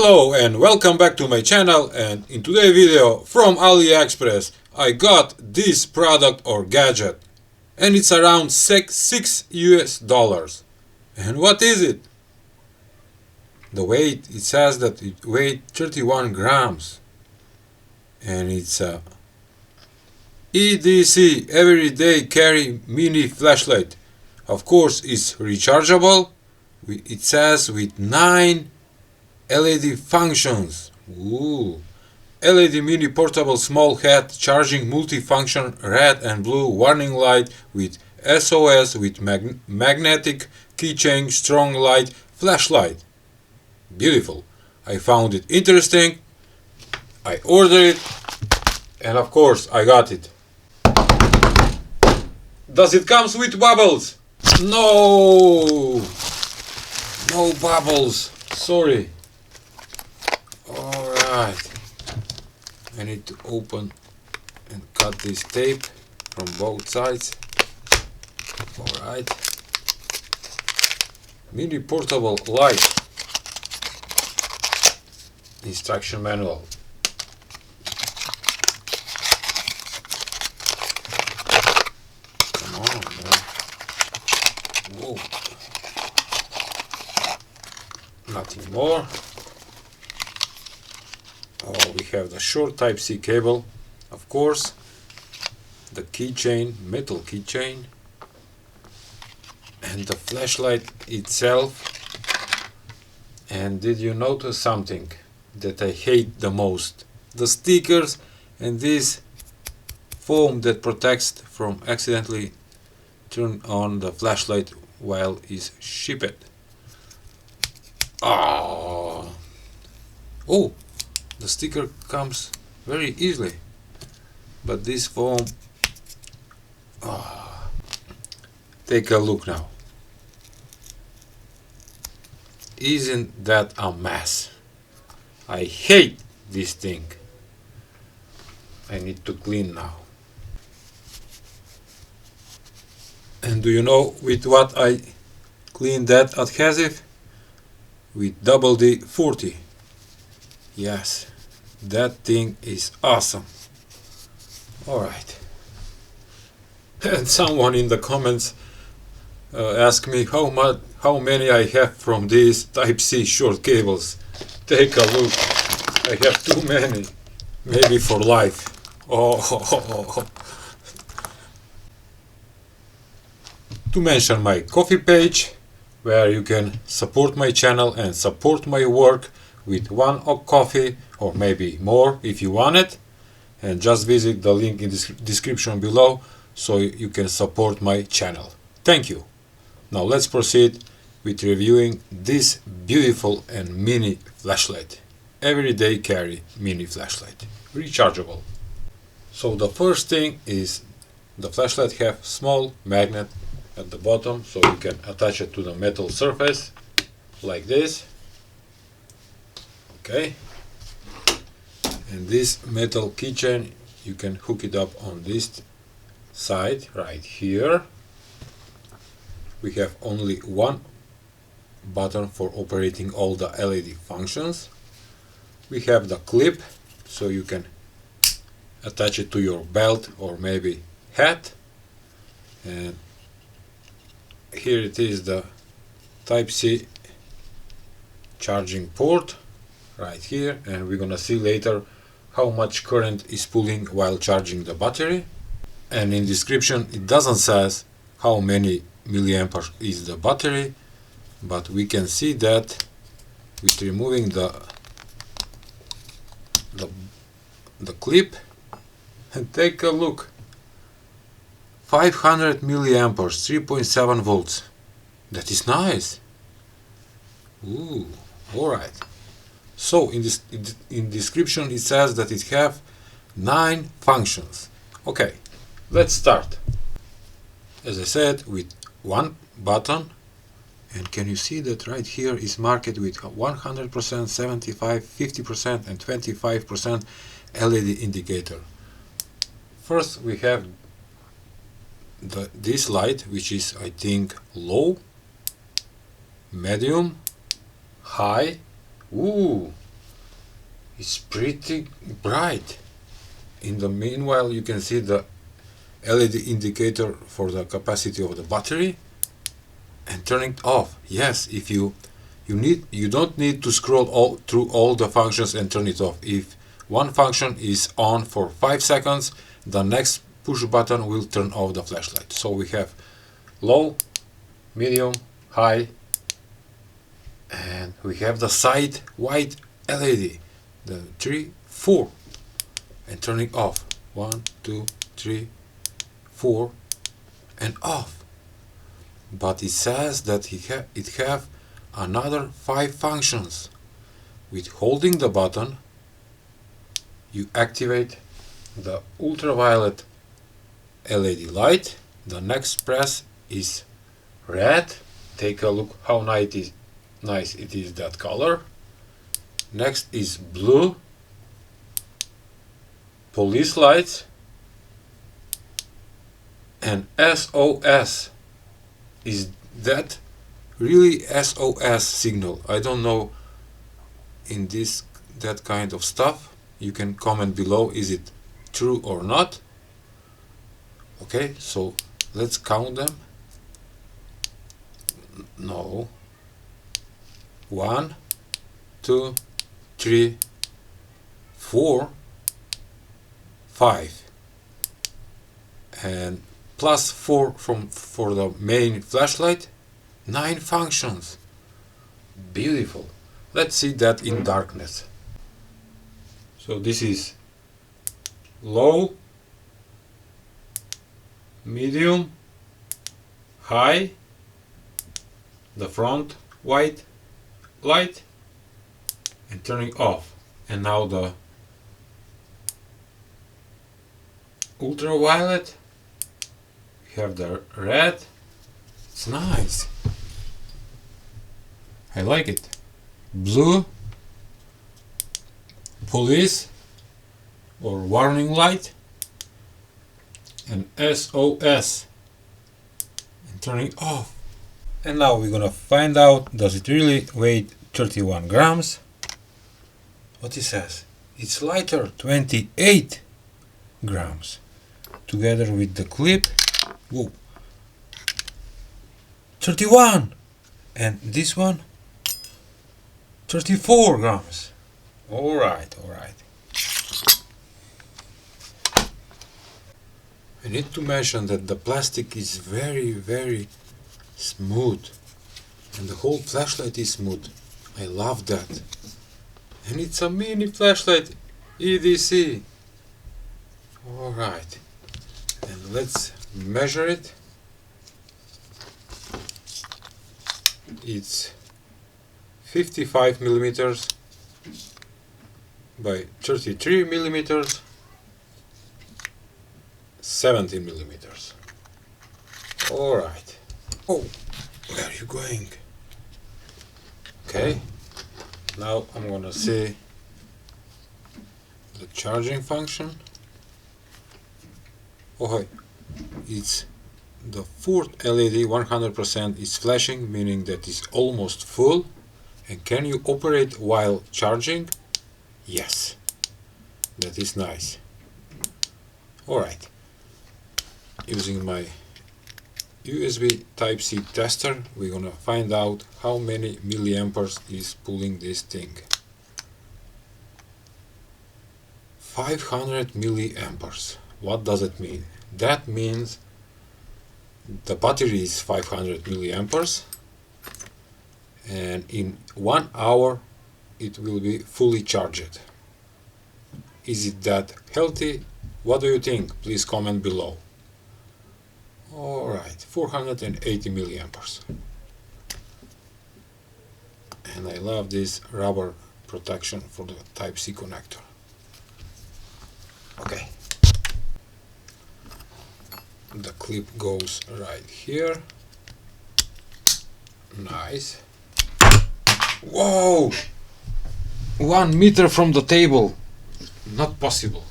Hello and welcome back to my channel, and in today's video from Aliexpress I got this product or gadget and it's around $6 US. And what is it? The weight, it says that it weighs 31 grams and it's a EDC everyday carry mini flashlight. Of course it's rechargeable. It says with 9 LED functions. Ooh. LED mini portable small head charging multifunction red and blue warning light with SOS with magnetic keychain strong light flashlight. Beautiful. I found it interesting. I ordered it and of course I got it. Does it comes with bubbles? No! No bubbles. Sorry. Alright. I need to open and cut this tape from both sides. Alright. Mini portable light. Instruction manual. Come on, man. Whoa. Nothing more. Oh, we have the short Type-C cable, of course, the keychain, metal keychain, and the flashlight itself. And did you notice something that I hate the most? The stickers and this foam that protects from accidentally turn on the flashlight while it's shipped. Oh, the sticker comes very easily, but this foam, take a look now. Isn't that a mess? I hate this thing. I need to clean now. And do you know with what I clean that adhesive? With WD-40. Yes, that thing is awesome. Alright. And someone in the comments asked me how many I have from these Type-C short cables. Take a look. I have too many. Maybe for life. Oh. To mention my coffee page, where you can support my channel and support my work with one coffee or maybe more if you want it, and just visit the link in the description below so you can support my channel. Thank you. Now let's proceed with reviewing this beautiful and mini flashlight. Everyday carry mini flashlight. Rechargeable. So the first thing is the flashlight have small magnet at the bottom, so you can attach it to the metal surface like this. Okay, and this metal keychain you can hook it up on this side right here. We have only one button for operating all the LED functions. We have the clip, so you can attach it to your belt or maybe hat. And here it is, the Type-C charging port right here, and we're gonna see later how much current is pulling while charging the battery. And in description it doesn't says how many milliampere is the battery, but we can see that with removing the clip, and take a look. 500 milliamperes, 3.7 volts. That is nice. Ooh, alright. So in description it says that it have 9 functions. Okay, let's start. As I said, with one button, and can you see that right here is marked with 100%, 75, 50% and 25% LED indicator. First we have this light, which is I think low, medium, high. Ooh, It's pretty bright. In the meanwhile, you can see the LED indicator for the capacity of the battery, and turn it off. Yes, if you don't need to scroll through all the functions and turn it off. If one function is on for 5 seconds, the next push button will turn off the flashlight. So we have low, medium, high, and we have the side white LED, the 3, 4, and turning off. 1, 2, 3, 4, and off. But it says that it have another 5 functions. With holding the button, you activate the ultraviolet LED light. The next press is red. Take a look how nice it is, that color. Next is blue. Police lights. And SOS. Is that really SOS signal? I don't know in that kind of stuff. You can comment below, is it true or not? Okay, so let's count them. No. 1, 2, 3, 4, 5, and plus 4 for the main flashlight. 9 functions. Beautiful. Let's see that in darkness. So this is low, medium, high, the front white light, and turning off. And now the ultraviolet. We have the red. It's nice. I like it. Blue, police or warning light, and SOS, and turning off. And now we're gonna find out, does it really weigh 31 grams? What it says? It's lighter, 28 grams. Together with the clip, whoa, 31, and this one 34 grams. All right. I need to mention that the plastic is very smooth, and the whole flashlight is smooth. I love that. And it's a mini flashlight EDC. All right, and let's measure it. It's 55 millimeters by 33 millimeters, 17 millimeters. All right. Oh, where are you going? Okay. Now I'm gonna see the charging function. Oh, it's the fourth LED 100% is flashing, meaning that it's almost full. And can you operate while charging? Yes, that is nice. Alright, using my USB Type-C tester, we're gonna find out how many milliamperes is pulling this thing. 500 milliamperes. What does it mean? That means the battery is 500 milliamperes, and in 1 hour it will be fully charged. Is it that healthy? What do you think? Please comment below. Alright, 480 milliamperes. And I love this rubber protection for the Type-C connector. Okay. The clip goes right here. Nice. Whoa! 1 meter from the table. Not possible.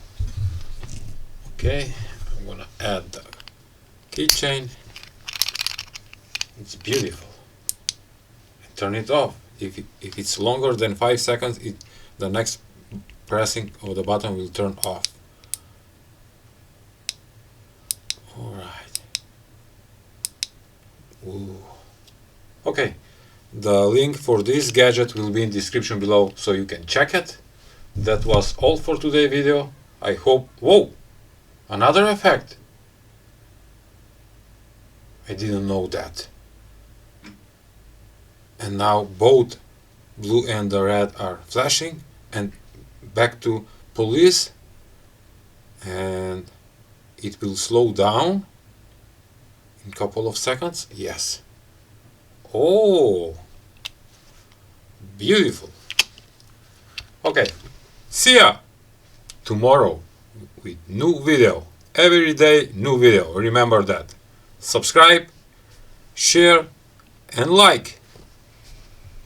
Okay, I'm gonna add the keychain. It's beautiful. And turn it off. If it's longer than 5 seconds, the next pressing of the button will turn off. Alright. Okay, the link for this gadget will be in the description below, so you can check it. That was all for today's video. I hope... Whoa! Another effect! I didn't know that. And now both blue and the red are flashing, and back to police, and it will slow down in a couple of seconds. Yes. Oh, beautiful. Okay, see ya tomorrow with new video. Every day new video. Remember that. Subscribe, share and like.